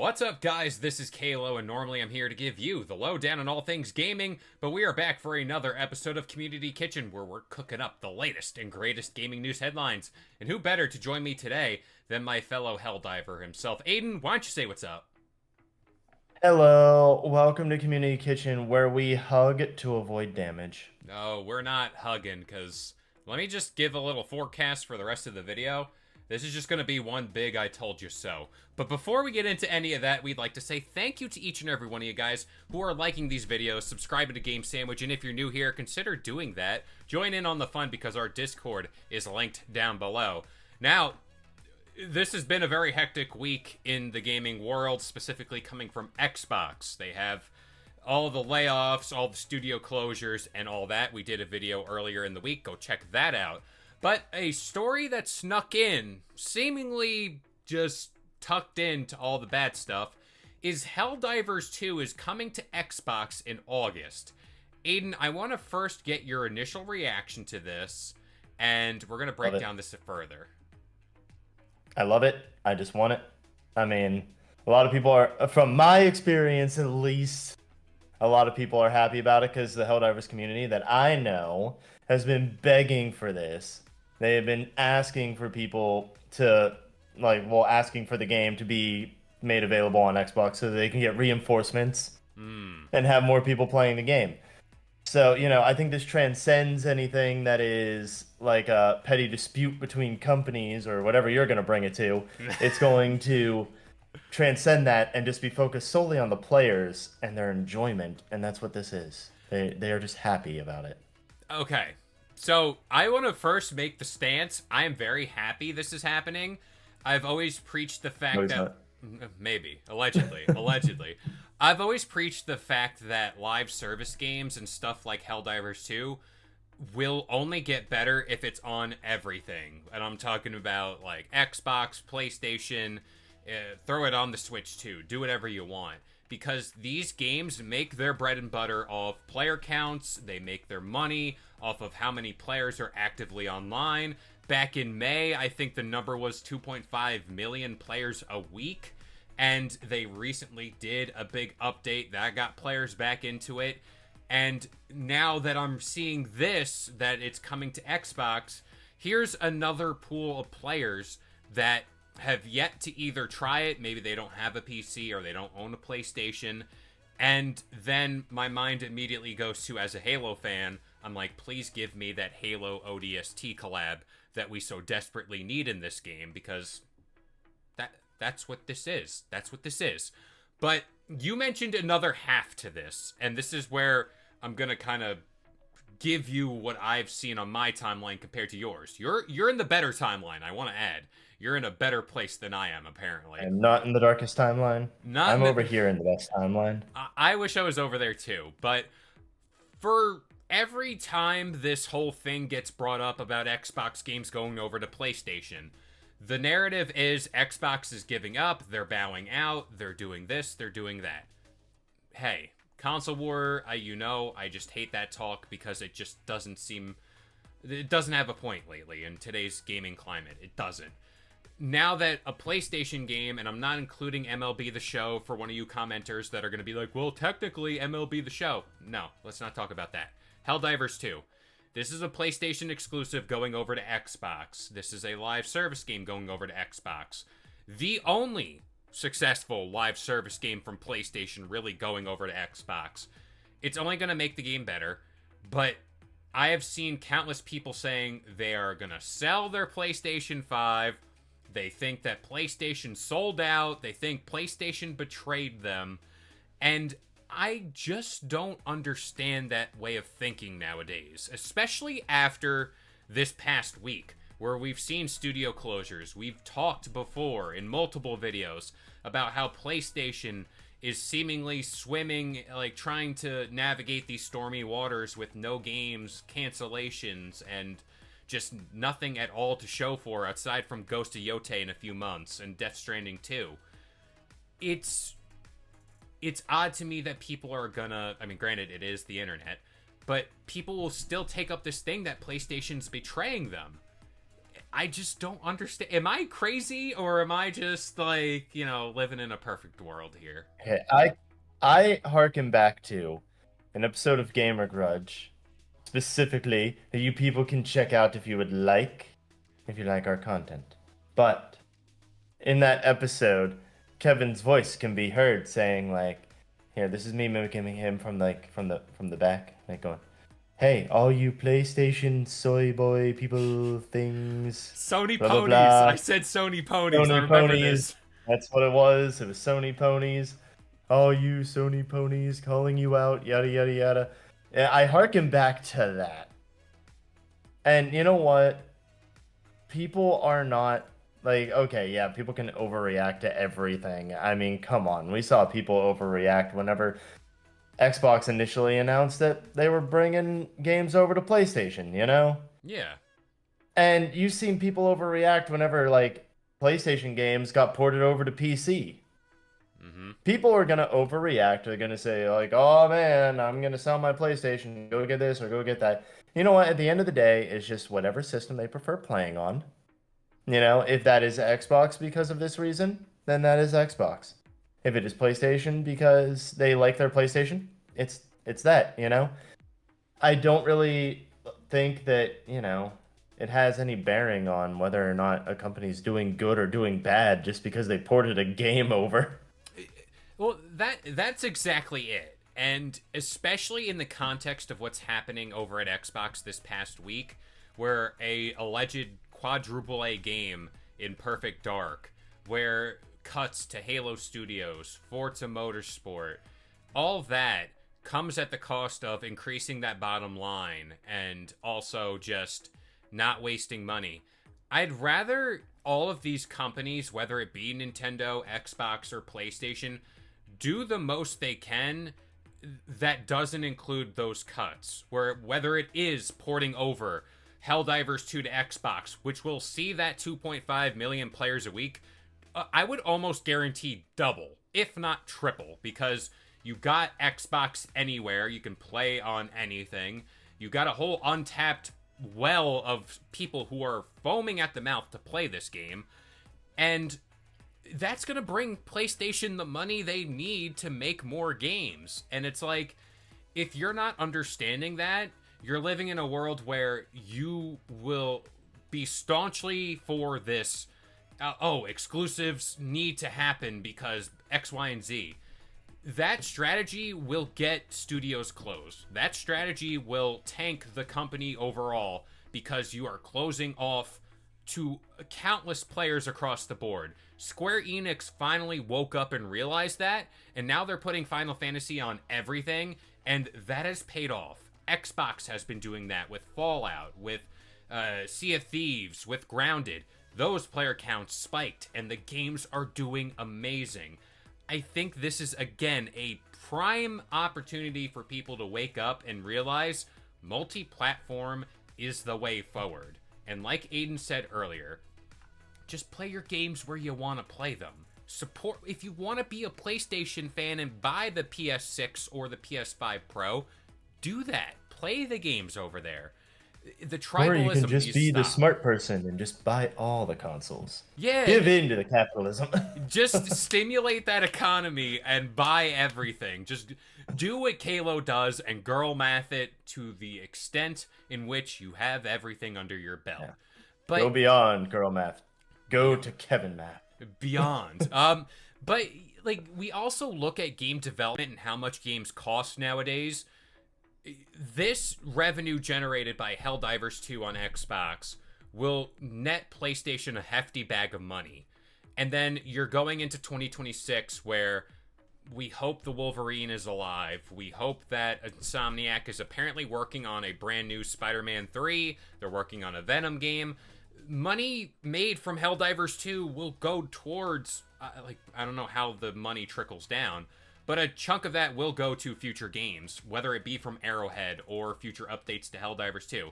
What's up, guys? This is K-Lo, and normally I'm here to give you the lowdown on all things gaming, but we are back for another episode of Community Kitchen, where we're cooking up the latest and greatest gaming news headlines. And who better to join me today than my fellow Helldiver himself? Aden, why don't you say what's up? Hello, welcome to Community Kitchen, where we hug to avoid damage. No, we're not hugging, because let me just give a little forecast for the rest of the video. This is just going to be one big I told you so. But before we get into any of that, we'd like to say thank you to each and every one of you guys who are liking these videos, subscribing to Game Sandwich, and if you're new here, consider doing that. Join in on the fun because our Discord is linked down below. Now, this has been a very hectic week in the gaming world, specifically coming from Xbox. They have all the layoffs, all the studio closures, and all that. We did a video earlier in the week. Go check that out. But a story that snuck in, seemingly just tucked into all the bad stuff, is Helldivers 2 is coming to Xbox in August. Aden, I want to first get your initial reaction to this, and we're going to break down this further. I love it. I just want it. I mean, a lot of people are, from my experience at least, a lot of people are happy about it because the Helldivers community that I know has been begging for this. They have been asking for people to, asking for the game to be made available on Xbox so that they can get reinforcements and have more people playing the game. So, I think this transcends anything that is like a petty dispute between companies or whatever you're going to bring it to. It's going to transcend that and just be focused solely on the players and their enjoyment, and that's what this is. They are just happy about it. Okay. So, I want to first make the stance. I am very happy this is happening. I've always preached the fact that... Maybe. Allegedly. Allegedly. I've always preached the fact that live service games and stuff like Helldivers 2 will only get better if it's on everything. And I'm talking about, like, Xbox, PlayStation, throw it on the Switch too. Do whatever you want. Because these games make their bread and butter off player counts. They make their money off of how many players are actively online. Back in May, I think the number was 2.5 million players a week. And they recently did a big update that got players back into it. And now that I'm seeing this, that it's coming to Xbox, here's another pool of players that have yet to either try it, maybe they don't have a PC or they don't own a PlayStation, and then my mind immediately goes to, as a Halo fan, I'm like, please give me that Halo ODST collab that we so desperately need in this game, because that's what this is. That's what this is. But you mentioned another half to this, and this is where I'm gonna kind of give you what I've seen on my timeline compared to yours. You're in the better timeline, I want to add. You're in a better place than I am, apparently. I'm not in the darkest timeline. I'm over here in the best timeline. I wish I was over there too, but for every time this whole thing gets brought up about Xbox games going over to PlayStation, the narrative is Xbox is giving up, they're bowing out, they're doing this, they're doing that. Hey, console war, I just hate that talk because it just doesn't seem... It doesn't have a point lately in today's gaming climate. It doesn't. Now that a PlayStation game, and I'm not including MLB The Show for one of you commenters that are going to be like, well, technically MLB The Show. No, let's not talk about that. Helldivers 2. This is a PlayStation exclusive going over to Xbox. This is a live service game going over to Xbox. The only successful live service game from PlayStation really going over to Xbox. It's only going to make the game better, but I have seen countless people saying they are going to sell their PlayStation 5. They think that PlayStation sold out. They think PlayStation betrayed them. And I just don't understand that way of thinking nowadays, especially after this past week, where we've seen studio closures. We've talked before in multiple videos about how PlayStation is seemingly swimming, like trying to navigate these stormy waters with no games, cancellations, and just nothing at all to show for aside from Ghost of Yotei in a few months and Death Stranding 2. It's odd to me that people are gonna... I mean, granted, it is the internet, but people will still take up this thing that PlayStation's betraying them. I just don't understand. Am I crazy, or am I just like, living in a perfect world here? Okay, I harken back to an episode of Gamer Grudge, specifically that you people can check out if you like our content. But in that episode, Kevin's voice can be heard saying like, "Here, this is me mimicking him from the back, like going, hey, all you PlayStation soy boy people things, Sony blah blah ponies. blah, I said Sony ponies. I Sony remember ponies." this. That's what it was. It was Sony ponies. All you Sony ponies calling you out, yada yada yada. Yeah, I harken back to that. And you know what? People are not like, okay, yeah, people can overreact to everything. I mean, come on. We saw people overreact whenever Xbox initially announced that they were bringing games over to PlayStation, you know? Yeah. And you've seen people overreact whenever like PlayStation games got ported over to PC. Mm-hmm. People are gonna overreact. They're gonna say like, "Oh man, I'm gonna sell my PlayStation. Go get this or go get that." You know what? At the end of the day, it's just whatever system they prefer playing on. You know, if that is Xbox because of this reason, then that is Xbox. If it is PlayStation because they like their PlayStation, it's that, you know? I don't really think that, it has any bearing on whether or not a company's doing good or doing bad just because they ported a game over. Well, that's exactly it. And especially in the context of what's happening over at Xbox this past week, where a alleged quadruple A game in Perfect Dark, where cuts to Halo Studios, Forza Motorsport, all that comes at the cost of increasing that bottom line and also just not wasting money. I'd rather all of these companies, whether it be Nintendo, Xbox, or PlayStation, do the most they can that doesn't include those cuts. Whether it is porting over Helldivers 2 to Xbox, which will see that 2.5 million players a week, I would almost guarantee double, if not triple, because you got Xbox Anywhere, you can play on anything. You got a whole untapped well of people who are foaming at the mouth to play this game, and that's going to bring PlayStation the money they need to make more games. And it's like, if you're not understanding that, you're living in a world where you will be staunchly for this, exclusives need to happen because X, Y, and Z. That strategy will get studios closed. That strategy will tank the company overall because you are closing off to countless players across the board. Square Enix finally woke up and realized that, and now they're putting Final Fantasy on everything, and that has paid off. Xbox has been doing that with Fallout, with Sea of Thieves, with Grounded. Those player counts spiked, and the games are doing amazing. I think this is, again, a prime opportunity for people to wake up and realize multi-platform is the way forward. And like Aden said earlier, just play your games where you want to play them. Support, if you want to be a PlayStation fan and buy the PS6 or the PS5 Pro, do that. Play the games over there. The tribalism Or you can just be the stop. smart person and just buy all the consoles. Yeah. Give in to the capitalism. Just stimulate that economy and buy everything. Just do what K-Lo does and girl math it to the extent in which you have everything under your belt. Yeah. But Go beyond girl math. Go to Kevin math. beyond. But like, we also look at game development and how much games cost nowadays. This revenue generated by Helldivers 2 on Xbox will net PlayStation a hefty bag of money. And then you're going into 2026 where we hope the Wolverine is alive. We hope that Insomniac is apparently working on a brand new Spider-Man 3. They're working on a Venom game. Money made from Helldivers 2 will go towards, I don't know how the money trickles down, but a chunk of that will go to future games, whether it be from Arrowhead or future updates to Helldivers 2.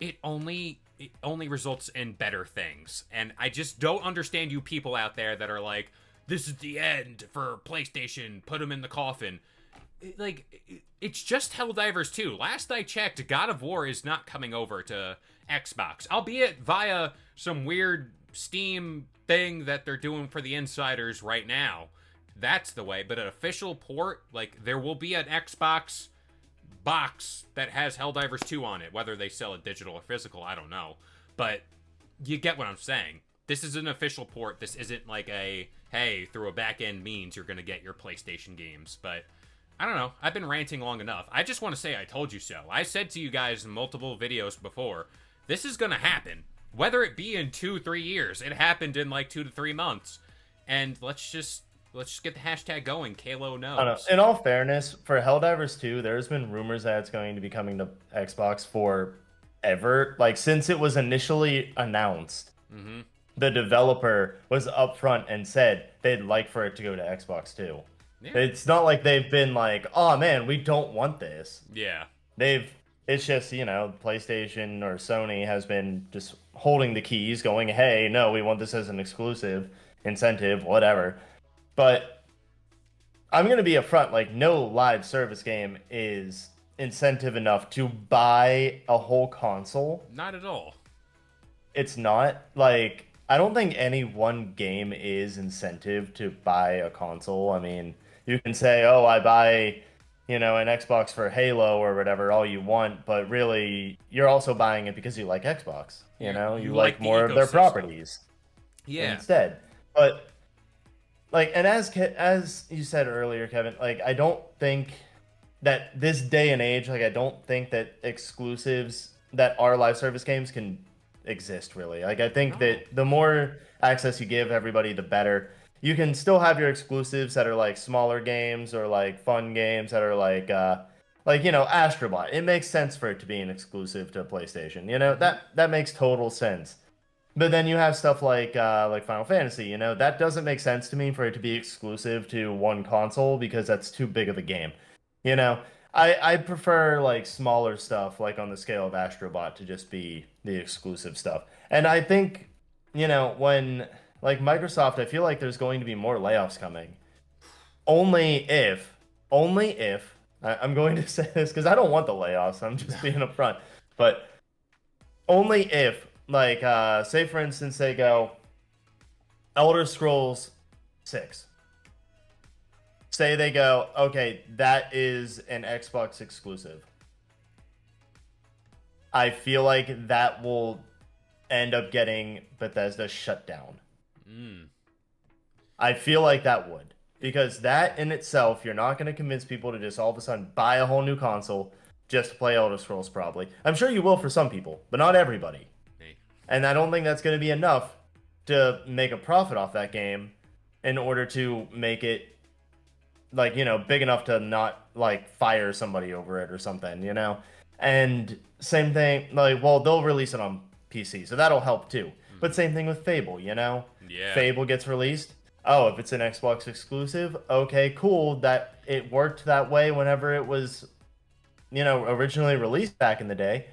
It only results in better things. And I just don't understand you people out there that are like, this is the end for PlayStation, put them in the coffin. It's just Helldivers 2. Last I checked, God of War is not coming over to Xbox, albeit via some weird Steam thing that they're doing for the insiders right now, that's the way. But an official port, like, there will be an Xbox box that has Helldivers 2 on it. Whether they sell it digital or physical, I don't know. But you get what I'm saying. This is an official port. This isn't like a, hey, through a back-end means you're going to get your PlayStation games. But I don't know. I've been ranting long enough. I just want to say I told you so. I said to you guys in multiple videos before, this is going to happen. Whether it be in 2-3 years. It happened in like 2 to 3 months. And let's just get the hashtag going. K-Lo knows. I don't know. In all fairness, for Helldivers 2, there's been rumors that it's going to be coming to Xbox forever. Like, since it was initially announced. Mm-hmm. The developer was upfront and said they'd like for it to go to Xbox too. Yeah. It's not like they've been like, oh man, we don't want this. Yeah. It's just, PlayStation or Sony has been just holding the keys going, hey, no, we want this as an exclusive, incentive, whatever. But I'm going to be upfront, like, no live service game is incentive enough to buy a whole console. Not at all. It's not. Like, I don't think any one game is incentive to buy a console. I mean, you can say, oh, I buy, an Xbox for Halo or whatever, all you want, but really, you're also buying it because you like Xbox. You like more of their properties. Yeah. Instead. But, like, and as you said earlier, Kevin, like, I don't think that this day and age, like, I don't think that exclusives that are live service games can exist, really. Like, I think that the more access you give everybody, the better. You can still have your exclusives that are like smaller games or like fun games that are like Astrobot. It makes sense for it to be an exclusive to PlayStation. That makes total sense. But then you have stuff like Final Fantasy. That doesn't make sense to me for it to be exclusive to one console because that's too big of a game. I prefer like smaller stuff, like on the scale of Astrobot, to just be the exclusive stuff. And I think, when like Microsoft, I feel like there's going to be more layoffs coming. Only if I'm going to say this because I don't want the layoffs. I'm just being upfront. But only if, like, say for instance, they go Elder Scrolls 6. Say they go, okay, that is an Xbox exclusive. I feel like that will end up getting Bethesda shut down. I feel like that would. Because that in itself, you're not going to convince people to just all of a sudden buy a whole new console just to play Elder Scrolls, probably. I'm sure you will for some people, but not everybody. Hey. And I don't think that's going to be enough to make a profit off that game in order to make it, like, big enough to not, like, fire somebody over it or something, And same thing, like, well, they'll release it on PC, so that'll help too. But same thing with Fable, Yeah. Fable gets released. Oh, if it's an Xbox exclusive, okay, cool. That it worked that way whenever it was, originally released back in the day.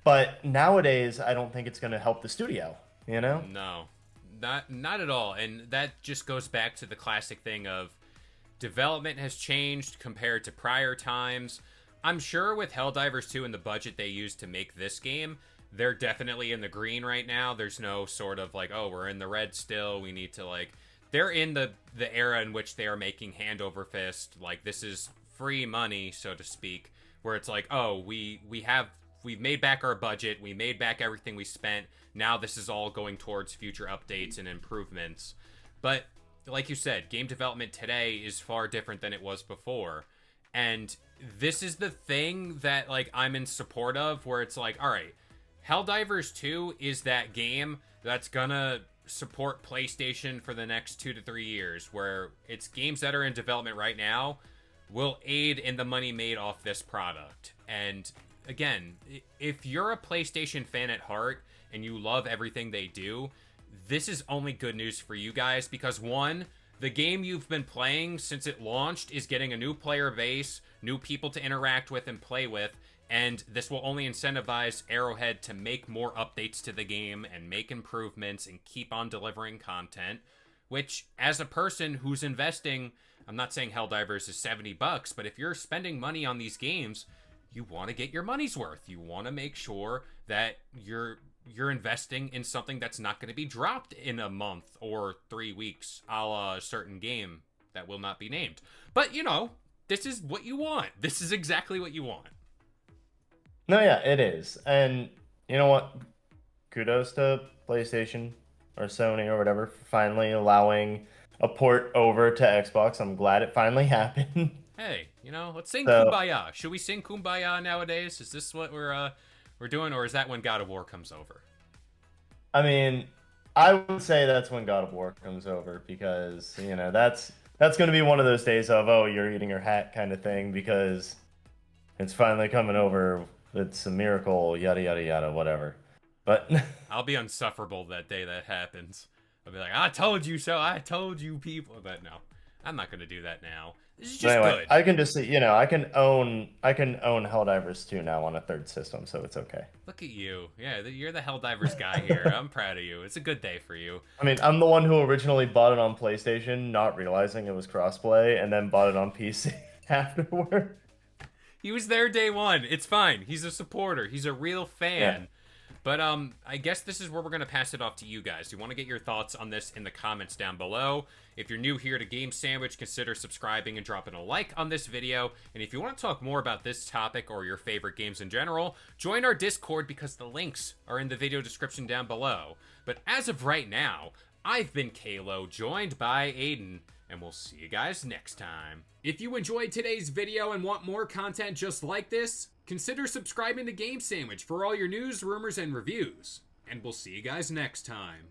But nowadays, I don't think it's going to help the studio, No, not at all. And that just goes back to the classic thing of development has changed compared to prior times. I'm sure with Helldivers 2 and the budget they used to make this game, they're definitely in the green right now. There's no sort of like, oh, we're in the red still. We need to, like, they're in the era in which they are making hand over fist. Like, this is free money, so to speak, where it's like, oh, we've made back our budget. We made back everything we spent. Now this is all going towards future updates and improvements. But like you said, game development today is far different than it was before. And this is the thing that, like, I'm in support of, where it's like, all right, Helldivers 2 is that game that's gonna support PlayStation for the next 2 to 3 years, where it's games that are in development right now will aid in the money made off this product. And again, if you're a PlayStation fan at heart and you love everything they do, this is only good news for you guys, because one, the game you've been playing since it launched is getting a new player base, new people to interact with and play with, and this will only incentivize Arrowhead to make more updates to the game and make improvements and keep on delivering content, which, as a person who's investing, I'm not saying Helldivers is $70, but if you're spending money on these games, you want to get your money's worth. You want to make sure that you're you're investing in something that's not going to be dropped in a month or 3 weeks, a la a certain game that will not be named. But, you know, this is what you want. This is exactly what you want. No, yeah, it is. And you know what? Kudos to PlayStation or Sony or whatever for finally allowing a port over to Xbox. I'm glad it finally happened. Hey, you know, let's sing So, Kumbaya. Should we sing Kumbaya nowadays? Is this what we're doing, or is that when God of War comes over? I mean, I would say that's when God of War comes over because, you know, that's going to be one of those days of, oh, you're eating your hat kind of thing because it's finally coming over. It's a miracle, yada, yada, yada, whatever. But I'll be insufferable that day that happens. I'll be like, I told you so. I told you people. But no, I'm not going to do that now. This is just anyway, good. I can just see, you know, I can own Helldivers 2 now on a third system, so it's okay. Look at you. Yeah, you're the Helldivers guy here. I'm proud of you. It's a good day for you. I mean, I'm the one who originally bought it on PlayStation, not realizing it was crossplay, and then bought it on PC afterward. He was there day one. It's fine. He's a supporter. He's a real fan. Yeah. But I guess this is where we're going to pass it off to you guys. You want to get your thoughts on this in the comments down below. If you're new here to Game Sandwich, consider subscribing and dropping a like on this video. And if you want to talk more about this topic or your favorite games in general, join our Discord because the links are in the video description down below. But as of right now, I've been K-Lo, joined by Aden, and we'll see you guys next time. If you enjoyed today's video and want more content just like this, consider subscribing to Game Sandwich for all your news, rumors, and reviews. And we'll see you guys next time.